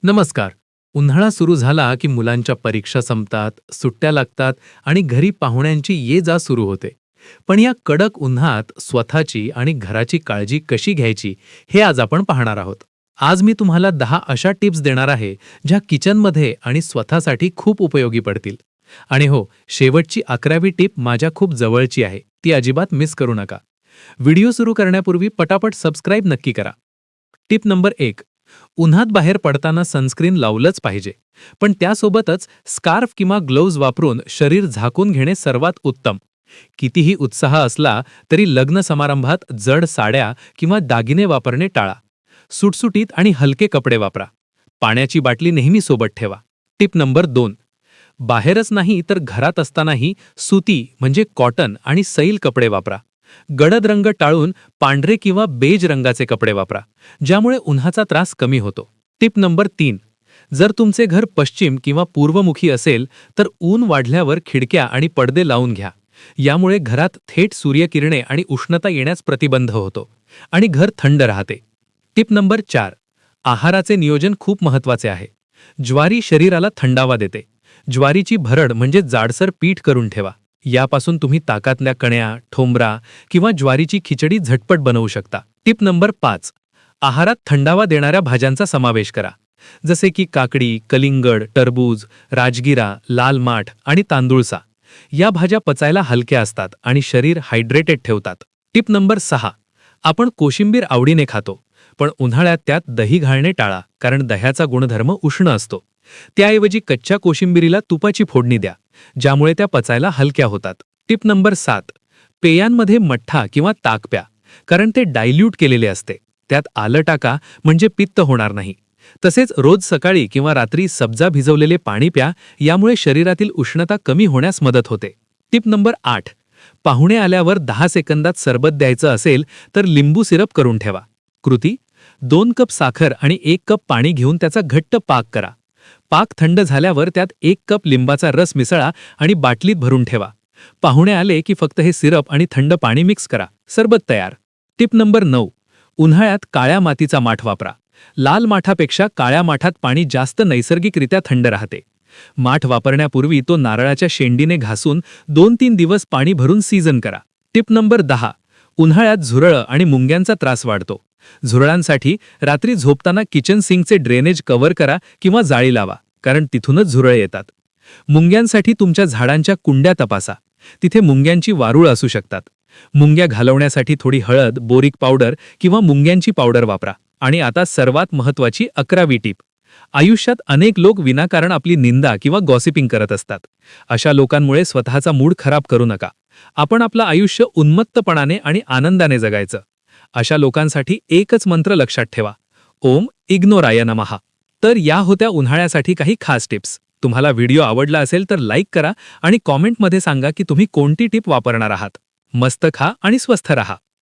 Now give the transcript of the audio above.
नमस्कार. उन्हाळा सुरू झाला की मुलांच्या परीक्षा संपतात, सुट्ट्या लागतात आणि घरी पाहुण्यांची ये-जा सुरू होते. पण या कडक उन्हात स्वतःची आणि घराची काळजी कशी घ्यायची हे आज आपण पाहणार आहोत. आज मी तुम्हाला 10 अशा टिप्स देणार आहे ज्या किचनमध्ये आणि स्वतःसाठी खूप उपयोगी पडतील. आणि हो, शेवटची 11वी टिप माझ्या खूप जवळची आहे. ती अजिबात मिस करू नका. व्हिडिओ सुरू करण्यापूर्वी पटापट सबस्क्राईब नक्की करा. Tip number 1. उन्हात बाहेर पडताना सनस्क्रीन लावलंच पाहिजे, पण त्यासोबतच स्कार्फ किंवा ग्लोव्ज वापरून शरीर झाकून घेणे सर्वात उत्तम. कितीही उत्साह असला तरी लग्न समारंभात जड साड्या किंवा दागिने वापरणे टाळा. सुटसुटीत आणि हलके कपडे वापरा. पाण्याची बाटली नेहमी सोबत ठेवा. Tip number 2. बाहेरच नाही तर घरात असतानाही सुती म्हणजे कॉटन आणि सैल कपडे वापरा. गडद रंग टाळून पांढरे किंवा बेज रंगाचे कपडे वापरा, ज्यामुळे उन्हाचा त्रास कमी होतो. Tip number 3. जर तुमचे घर पश्चिम किंवा पूर्वमुखी असेल तर ऊन वाढल्यावर खिडक्या आणि पडदे लावून घ्या. यामुळे घरात थेट सूर्यकिरणे आणि उष्णता येण्यास प्रतिबंध होतो आणि घर थंड राहते. Tip number 4. आहाराचे नियोजन खूप महत्त्वाचे आहे. ज्वारी शरीराला थंडावा देते. ज्वारीची भरड म्हणजे जाडसर पीठ करून ठेवा. यापासून तुम्ही ताकातल्या कण्या, ठोंबरा किंवा ज्वारीची खिचडी झटपट बनवू शकता. Tip number 5. आहारात थंडावा देणाऱ्या भाज्यांचा समावेश करा, जसे की काकडी, कलिंगड, टरबूज, राजगिरा, लाल माठ आणि तांदूळसा. या भाज्या पचायला हलक्या असतात आणि शरीर हायड्रेटेड ठेवतात. Tip number 6. आपण कोशिंबीर आवडीने खातो, पण उन्हाळ्यात त्यात दही घालणे टाळा, कारण दह्याचा गुणधर्म उष्ण असतो. त्याऐवजी कच्च्या कोशिंबिरीला तुपाची फोडणी द्या, ज्यामुळे त्या पचायला हलक्या होतात. Tip number 7. पेयांमध्ये मठ्ठा किंवा ताक प्या, कारण ते डायल्यूट केलेले असते. त्यात आलं टाका म्हणजे पित्त होणार नाही. तसेच रोज सकाळी किंवा रात्री सब्जा भिजवलेले पाणी प्या, यामुळे शरीरातील उष्णता कमी होण्यास मदत होते. Tip number 8. पाहुणे आल्यावर 10 सेकंदात सरबत द्यायचं असेल तर लिंबू सिरप करून ठेवा. कृती: 2 कप साखर आणि 1 कप पाणी घेऊन त्याचा घट्ट पाक करा. पाक थंड झाल्यावर त्यात 1 कप लिंबाचा रस मिसळा आणि बाटलीत भरून ठेवा. पाहुणे आले की फक्त हे सिरप आणि थंड पाणी मिक्स करा. सरबत तयार. Tip number 9. उन्हाळ्यात काळ्या मातीचा माठ वापरा. लाल माठापेक्षा काळ्या माठात पाणी जास्त नैसर्गिकरित्या थंड राहते. माठ वापरण्यापूर्वी तो नारळाच्या शेंडीने घासून 2-3 दिवस पाणी भरून सीझन करा. Tip number 10. उन्हाळ्यात झुरळं आणि मुंग्यांचा त्रास वाढतो. झुरळांसाठी रात्री झोपताना किचन सिंकचे ड्रेनेज कव्हर करा किंवा जाळी लावा, कारण तिथूनच झुरळे येतात. मुंग्यांसाठी तुमच्या झाडांच्या कुंड्या तपासा. तिथे मुंग्यांची वारूळ असू शकतात. मुंग्या घालवण्यासाठी थोडी हळद, बोरिक पावडर किंवा मुंग्यांची पावडर वापरा. आणि आता सर्वात महत्त्वाची 11वी टिप. आयुष्यात अनेक लोक विनाकारण आपली निंदा किंवा गॉसिपिंग करत असतात. अशा लोकांमुळे स्वतःचा मूड खराब करू नका. आपण आपलं आयुष्य उन्मत्तपणाने आणि आनंदाने जगायचं. अशा लोकांसाठी एकच मंत्र लक्षात ठेवा: ओम इग्नोराय नमः. तर या होत्या उन्हाळ्यासाठी काही खास टिप्स. तुम्हाला व्हिडिओ आवडला असेल तर लाईक करा आणि कॉमेंटमध्ये सांगा की तुम्ही कोणती टिप वापरणार आहात. मस्त खा आणि स्वस्थ रहा.